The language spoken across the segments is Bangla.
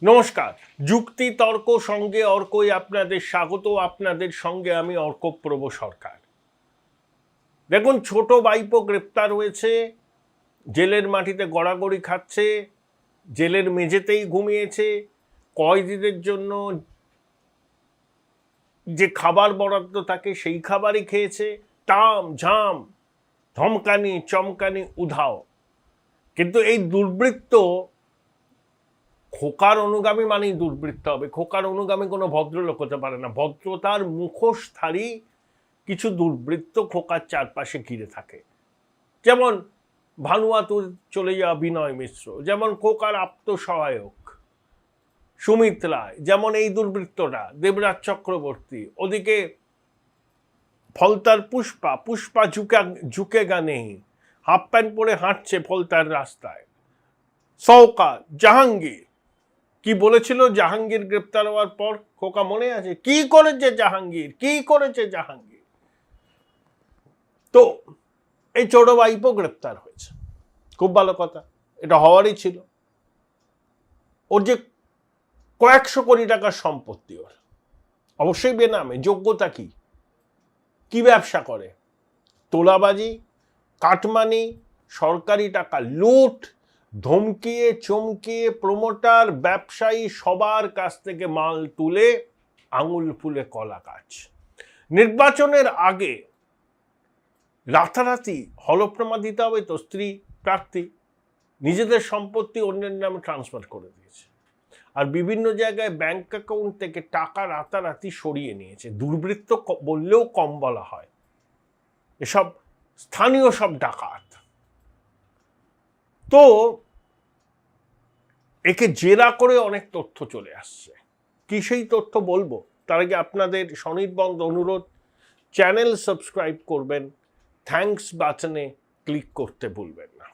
নমস্কার, যুক্তি তর্ক সঙ্গে অর্কই আপনাদের স্বাগত। আপনাদের সঙ্গে আমি অর্কপ্রভ সরকার। দেখুন, ছোট ভাইপো গ্রেপ্তার হয়েছে, জেলের মাটিতে গড়াগড়ি খাচ্ছে, জেলের মেঝেতেই ঘুমিয়েছে, কয়েদিদের জন্য যে খাবার বরাদ্দ থাকে সেই খাবারই খেয়েছে, তাম ঝাম ধমকানি চমকানি উধাও। কিন্তু এই দুর্বৃত্ত খোকার অনুগামী মানেই দুর্বৃত্ত হবে। খোকার অনুগামী কোনো ভদ্রলোক হতে পারে না। ভদ্রতার মুখোশধারী কিছু দুর্বৃত্ত খোকার চারপাশে ঘিরে থাকে। যেমন ভানুয়াতু চলে যাওয়া বিনয় মিশ্র, যেমন খোকার আত্মসহায়ক সুমিত রায়, যেমন এই দুর্বৃত্তরা দেবরাজ চক্রবর্তী, ওদিকে ফলতার পুষ্পা ঝুঁকে গা নেই, হাফ প্যান্ট পরে হাঁটছে ফলতার রাস্তায়। শওকত, জাহাঙ্গীর কি বলেছিল জাহাঙ্গীর গ্রেপ্তার হওয়ার পর? খোকা মনে আছে কি করেছে জাহাঙ্গীর, কি করেছে জাহাঙ্গীর? তো এই ছোট ভাইপো গ্রেপ্তার হয়েছে, খুব ভালো কথা, এটা হওয়ারই ছিল। ওর যে কয়েকশো কোটি টাকার সম্পত্তি, ওর অবশ্যই বেনামে। যোগ্যতা কি, কি ব্যবসা করে? তোলাবাজি, কাটমানি, সরকারি টাকা লুট, ধমকিয়ে চমকিয়ে প্রমোটার ব্যবসায়ী সবার কাছ থেকে মাল তুলে আঙুল ফুলে কলা গাছ। নির্বাচনের আগে রাতারাতি হলফনামা দিতে হবে তো, স্ত্রী প্রার্থী নিজেদের সম্পত্তি অন্যের নামে ট্রান্সফার করে দিয়েছে, আর বিভিন্ন জায়গায় ব্যাংক অ্যাকাউন্ট থেকে টাকা রাতারাতি সরিয়ে নিয়েছে। দুর্বৃত্ত বললেও কম বলা হয়, এসব স্থানীয় সব ডাকাত। তো একে জেরা করে অনেক তথ্য চলে আসছে। কি সেই তথ্য বলবো, তার আগে আপনাদের স্বনির্বন্ধ অনুরোধ, চ্যানেল সাবস্ক্রাইব করবেন, থ্যাঙ্কস বাটনে ক্লিক করতে ভুলবেন না।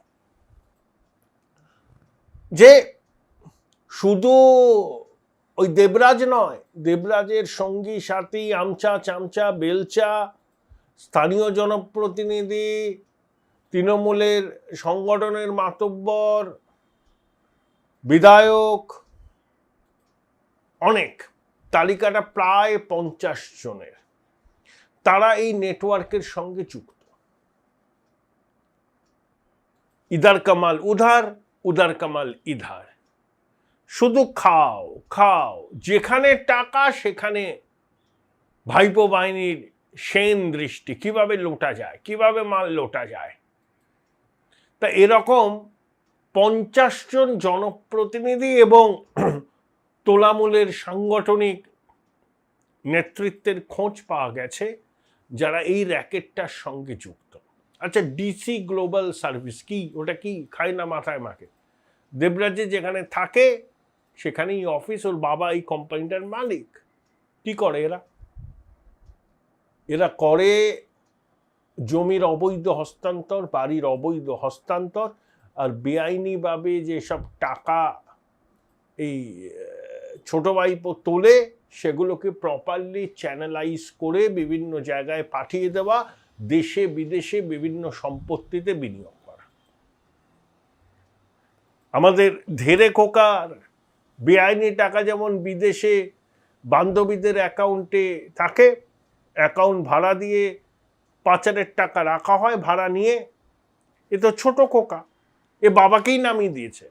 যে শুধু ওই দেবরাজ নয়, দেবরাজের সঙ্গী সাথী আমচা চামচা বেলচা, স্থানীয় জনপ্রতিনিধি, তৃণমূলের সংগঠনের মাতব্বর, বিধায়ক, অনেক, তালিকাটা প্রায় 50 জনের, তারা এই নেটওয়ার্কের সঙ্গে যুক্ত। ইধার কামাল উধার, উধার কামাল ইধার। শুধু খাও খাও, যেখানে টাকা সেখানে ভাইপো বাহিনীর সেন দৃষ্টি, কিভাবে লোটা যায়, কিভাবে মাল লোটা যায়। তা এরকম 50 জন জনপ্রতিনিধি এবং তোলামূলের সাংগঠনিক নেতৃত্বের খোঁজ পাওয়া গেছে যারা এই র্যাকেটটার সঙ্গে যুক্ত। আচ্ছা, ডিসি গ্লোবাল সার্ভিস কি? ওটা কি? খায় না মাথায় মাকে। দেবরাজে যেখানে থাকে সেখানেই অফিস, ওর বাবা এই কোম্পানিটার মালিক। কি করে এরা? এরা করে জমির অবৈধ হস্তান্তর, বাড়ির অবৈধ হস্তান্তর, আর বেআইনিভাবে যেসব টাকা এই ছোট ভাইপো তোলে সেগুলোকে প্রপারলি চ্যানেলাইজ করে বিভিন্ন জায়গায় পাঠিয়ে দেওয়া, দেশে বিদেশে বিভিন্ন সম্পত্তিতে বিনিয়োগ করা। আমাদের ধেরে খোকার বেআইনি টাকা যেমন বিদেশে বান্ধবীদের অ্যাকাউন্টে থাকে, অ্যাকাউন্ট ভাড়া দিয়ে পাচারের টাকা রাখা হয় ভাড়া নিয়ে। এ তো ছোট খোকা, এ বাবাকেই নামিয়ে দিয়েছে।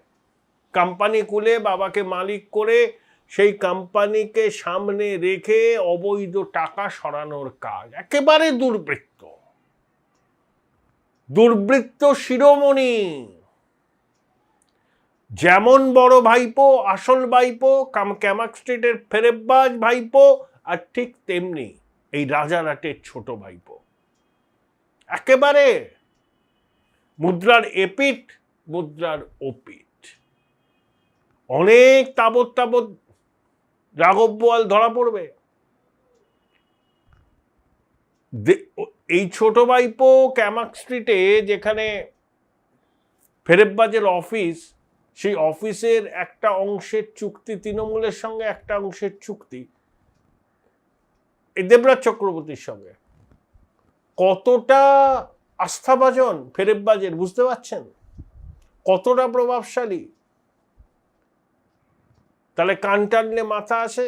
কোম্পানি খুলে বাবাকে মালিক করে সেই কোম্পানিকে সামনে রেখে অবৈধ টাকা সরানোর কাজ। একেবারে দুর্বৃত্ত, দুর্বৃত্ত শিরোমণি। যেমন বড় ভাইপো, আসল ভাইপো, ক্যামাক স্ট্রিটের ফেরেববাজ ভাইপো, আর ঠিক তেমনি এই রাজারহাটের ছোট ভাইপো। একেবারে মুদ্রার এপিঠ, মুদ্রার ওপিঠ। অনেক তাবৎ তাবৎ রাঘব বোয়াল ধরা পড়বে। এই ছোট ভাইপো ক্যামাক স্ট্রিটে যেখানে ফেরেববাজের অফিস, সেই অফিসের একটা অংশের চুক্তি তৃণমূলের সঙ্গে, একটা অংশের চুক্তি এই দেবরাজ চক্রবর্তীর সঙ্গে। কতটা আস্থাভাজন ফেরেববাজের, বুঝতে পারছেন? কতটা প্রভাবশালী। তাহলে কান টানলে মাথা আসে?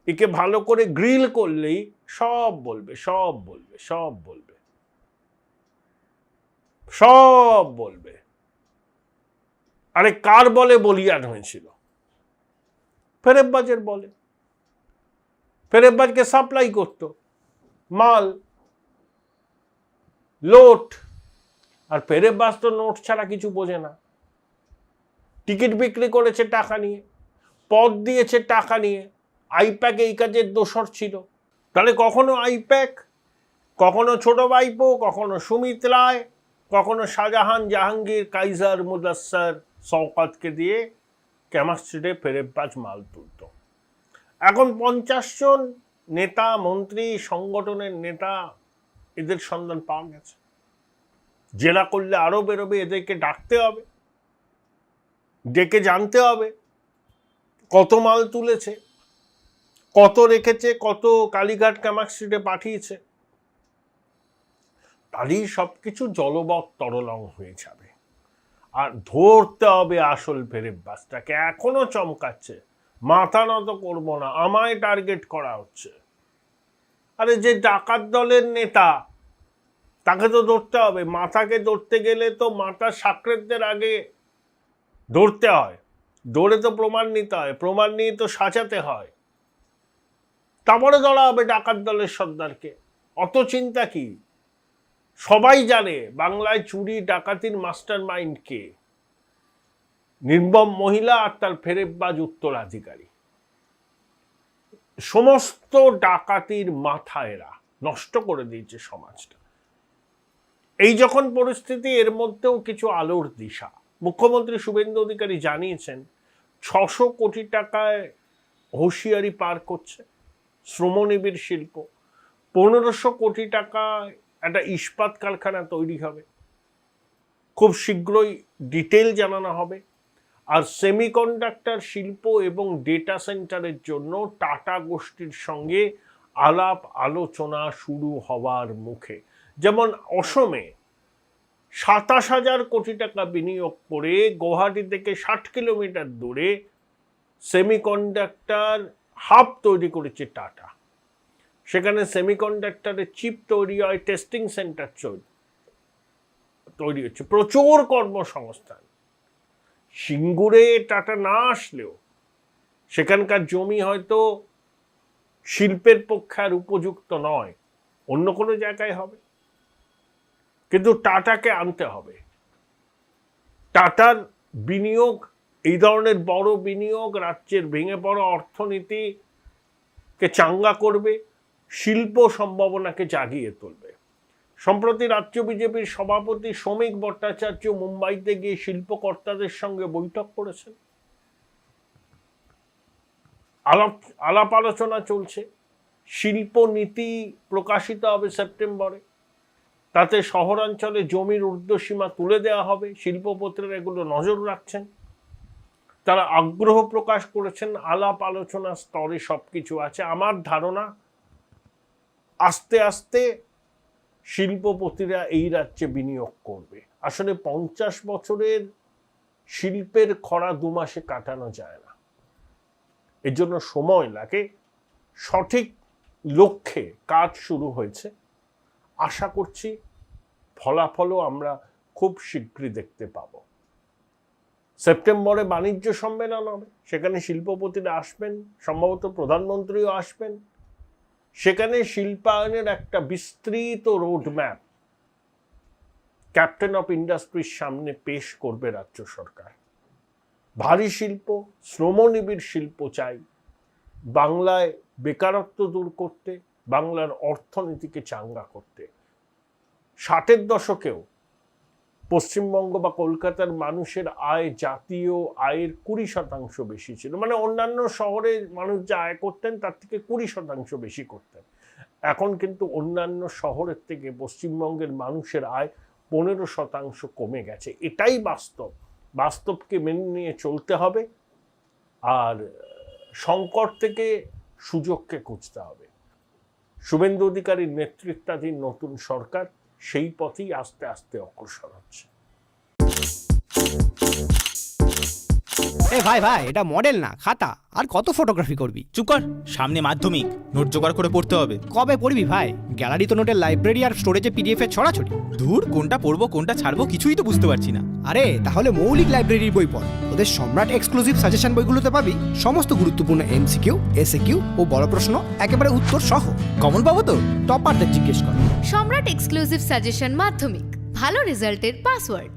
একে ভালো করে গ্রিল করলেই সব বলবে, সব বলবে, সব বলবে, সব বলবে। আরে কার বলে বলিয়ান হয়েছিল? ফেরেববাজের বলে। ফেরেববাজকে সাপ্লাই করত মাল, লোট। আর ফেরেববাজ তো নোট ছাড়া কিছু বোঝে না। টিকিট বিক্রি করেছে টাকা নিয়ে, পদ দিয়েছে টাকা নিয়ে। আইপ্যাক এই কাজের দোসর ছিল। তাহলে কখনো আইপ্যাক, কখনো ছোট ভাইপো, কখনো সুমিত রায়, কখনো শাহজাহান, জাহাঙ্গীর, কাইজার, মুদাস্সার, শওকতকে দিয়ে ক্যামাক স্ট্রিটে ফেরেববাজ মাল তুলত। এখন 50 জন নেতা, মন্ত্রী, সংগঠনের নেতা, এদের সন্ধান পাওয়া গেছে। জেরা করলে আরো বেরোবে। এদেরকে ডাকতে হবে, ডেকে জানতে হবে কত মাল তুলেছে, কত রেখেছে, কত কালীঘাট ক্যামাক স্ট্রিটে পাঠিয়েছে। তাহলেই সবকিছু জলবৎ তরলং হয়ে যাবে। আর ধরতে হবে আসল ফেরেববাজটাকে। এখনো চমকাচ্ছে, মাথা নত করবো না, আমায় টার্গেট করা হচ্ছে। আরে যে ডাকাত দলের নেতা, তাকে তো ধরতে হবে। মাথাকে ধরতে গেলে তো মাথার সাকরেতদের আগে ধরতে হয়, ধরে তো প্রমাণ নিতে হয়, প্রমাণ নিয়ে তো সাজাতে হয়, তারপরে ধরা হবে ডাকাত দলের সর্দারকে। অত চিন্তা কি? সবাই জানে বাংলায় চুরি ডাকাতির মাস্টার মাইন্ড কে। নির্মম মহিলা আর তার ফেরেববাজ উত্তরাধিকারী। সমস্ত ডাকাতির মাথা এরা নষ্ট করে দিয়েছে সমাজটা। এই যখন পরিস্থিতি, এর মধ্যেও কিছু আলোর দিশা। মুখ্যমন্ত্রী শুভেন্দু অধিকারী জানিয়েছেন 600 কোটি টাকায় হুঁশিয়ারি পার করছে শ্রমনিবিড় শিল্প। 1500 কোটি টাকায় একটা ইস্পাত কারখানা তৈরি হবে, খুব শীঘ্রই ডিটেল জানানো হবে। আর সেমিকন্ডাক্টর শিল্প এবং ডেটা সেন্টারের জন্য টাটা গোষ্ঠীর সঙ্গে আলাপ আলোচনা শুরু হওয়ার মুখে। যেমন অসমে 27,000 কোটি টাকা বিনিয়োগ করে গুয়াহাটি থেকে 60 কিলোমিটার দূরে সেমিকন্ডাক্টর হাব তৈরি করেছে টাটা। সেখানে সেমিকন্ডাক্টরের চিপ তৈরি হয়, টেস্টিং সেন্টার তৈরি হচ্ছে, প্রচুর কর্মসংস্থান। সিঙ্গুরে টাটা না আসলেও সেখানকার জমি হয়তো শিল্পের পক্ষে আর উপযুক্ত নয়, অন্য কোনো জায়গায় হবে, কিন্তু টাটাকে আনতে হবে। টাটার বিনিয়োগ, এই ধরনের বড় বিনিয়োগ রাজ্যের ভেঙে পড়া অর্থনীতিকে চাঙ্গা করবে, শিল্প সম্ভাবনাকে জাগিয়ে তুলবে। সম্প্রতি রাজ্য বিজেপির সভাপতি শ্রমিক ভট্টাচার্য মুম্বাইতে গিয়ে শিল্পকর্তাদের সঙ্গে বৈঠক করেছেন। আলাপ আলোচনা চলছে। শিল্প নীতি প্রকাশিত হবে সেপ্টেম্বরে। তাতে শহরাঞ্চলে জমির ঊর্ধ্বসীমা তুলে দেওয়া হবে। শিল্পপতিরা এগুলো নজর রাখছেন, তারা আগ্রহ প্রকাশ করেছেন। আলাপ আলোচনা স্তরে সবকিছু আছে। আমার ধারণা আস্তে আস্তে শিল্পপতিরা এই রাজ্যে বিনিয়োগ করবে। আসলে 50 বছরের শিল্পের খরা 2 মাসে কাটানো যায় না, এর জন্য সময় লাগে। সঠিক লক্ষ্যে কাজ শুরু হয়েছে। আশা করছি ফলাফলও আমরা খুব শীঘ্রই দেখতে পাব। সেপ্টেম্বরে বাণিজ্য সম্মেলন হবে, সেখানে শিল্পপতিরা আসবেন, সম্ভবত প্রধানমন্ত্রীও আসবেন। সেখানে শিল্পায়নের একটা বিস্তৃত রোডম্যাপ ক্যাপ্টেন অফ ইন্ডাস্ট্রির সামনে পেশ করবে রাজ্য সরকার। ভারী শিল্প, শ্রমনিবিড় শিল্প চাই বাংলায় বেকারত্ব দূর করতে, বাংলার অর্থনীতিকে চাঙ্গা করতে। 60-এর দশকেও পশ্চিমবঙ্গ বা কলকাতার মানুষের আয় জাতীয় আয়ের 20% বেশি ছিল। মানে অন্যান্য শহরে মানুষ যা আয় করতেন তার থেকে 20% বেশি করতেন। এখন কিন্তু অন্যান্য শহরের থেকে পশ্চিমবঙ্গের মানুষের আয় 15% কমে গেছে। এটাই বাস্তব। বাস্তবকে মেনে নিয়ে চলতে হবে, আর সংকট থেকে সুযোগকে খুঁজতে হবে। শুভেন্দু অধিকারীর নেতৃত্বাধীন নতুন সরকার সেই পথেই আস্তে আস্তে অগ্রসর হচ্ছে। এ ভাই ভাই, এটা মডেল না খাতা, আর কত ফটোগ্রাফি করবি? চুপ কর, সামনে মাধ্যমিক, নোট জোগাড় করে পড়তে হবে। কবে পড়বি ভাই? গ্যালারি তো নোটের লাইব্রেরি আর স্টোরেজে পিডিএফ এর ছড়াছড়ি। ধুর, কোনটা পড়বো কোনটা ছাড়বো কিছুই তো বুঝতে পারছি না। আরে তাহলে মৌলিক লাইব্রেরির বই পড়। ওদের সম্রাট এক্সক্লুসিভ সাজেশন বইগুলোতে পাবি সমস্ত গুরুত্বপূর্ণ এমসিকিউ, এসএকিউ ও বড় প্রশ্ন একেবারে উত্তর সহ। কমন পাবো তো? টপারদের জিজ্ঞেস কর। সম্রাট এক্সক্লুসিভ সাজেশন মাধ্যমিক, ভালো রেজাল্টের পাসওয়ার্ড।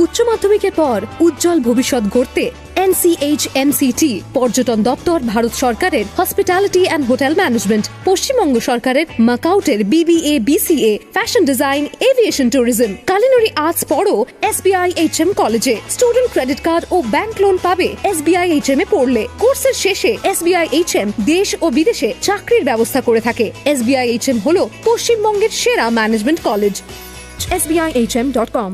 উচ্চ মাধ্যমিকের পর উজ্জ্বল ভবিষ্যৎ গড়তে NCHMCT পর্যটন দপ্তর, ভারত সরকারের hospitality and hotel management, Paschimbanga সরকারের মাকাউটের BBA BCA, fashion design, aviation tourism, culinary arts পড়ো SBI HM কলেজে। স্টুডেন্ট ক্রেডিট কার্ড ও ব্যাংক লোন পাবে SBI HM এ পড়লে। কোর্সের শেষে SBI HM দেশ ও বিদেশে চাকরির ব্যবস্থা করে থাকে। SBI HM হলো পশ্চিমবঙ্গের সেরা ম্যানেজমেন্ট কলেজ। SBIHM.com।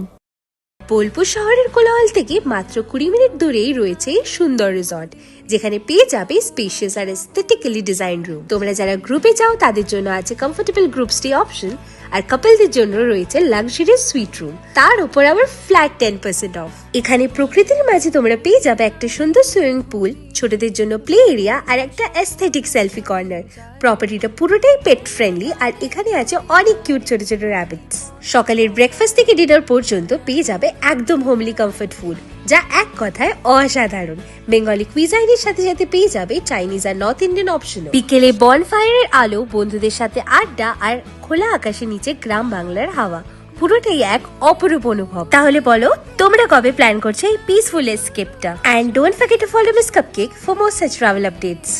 বোলপুর শহরের কোলাহল থেকে মাত্র 20 মিনিট দূরেই রয়েছে সুন্দর রিসর্ট, যেখানে পেয়ে যাবে স্পেশিয়াস আর এস্থেটিক্যালি ডিজাইন রুম। তোমরা যারা গ্রুপে যাও তাদের জন্য আছে কমফোর্টেবল গ্রুপ স্টে অপশন, আর কাপলদের জন্য রয়েছে লাক্সারিয়াস সুইট রুম, তার উপর আবার ফ্ল্যাট 10% অফ। এখানে প্রকৃতির মাঝে তোমরা পেয়ে যাবে একটা সুন্দর সুইমিং পুল, ছোটদের জন্য প্লে এরিয়া আর একটা এস্থেটিক সেলফি কর্নার। প্রপার্টিটা পুরোটাই পেট ফ্রেন্ডলি, আর এখানে আছে অনেক কিউট ছোট ছোট র্যাবিটস। সকালের ব্রেকফাস্ট থেকে ডিনার পর্যন্ত পেয়ে যাবে একদম হোমলি কমফর্ট ফুড, যা এক কথায় অসাধারণ। বেঙ্গলি কুইজাইনের সাথে সাথে পেয়ে যাবে চাইনিজ আর নর্থ ইন্ডিয়ান অপশন। বিকেলে বনফায়ারের আলো, বন্ধুদের সাথে আড্ডা আর খোলা আকাশের নিচে গ্রাম বাংলার হাওয়া, পুরোটাই এক অপরূপ অনুভব। তাহলে বলো তোমরা কবে প্ল্যান করছো এই পিসফুল এসকেপটা? And don't forget to follow Miss Cupcake for more such travel updates.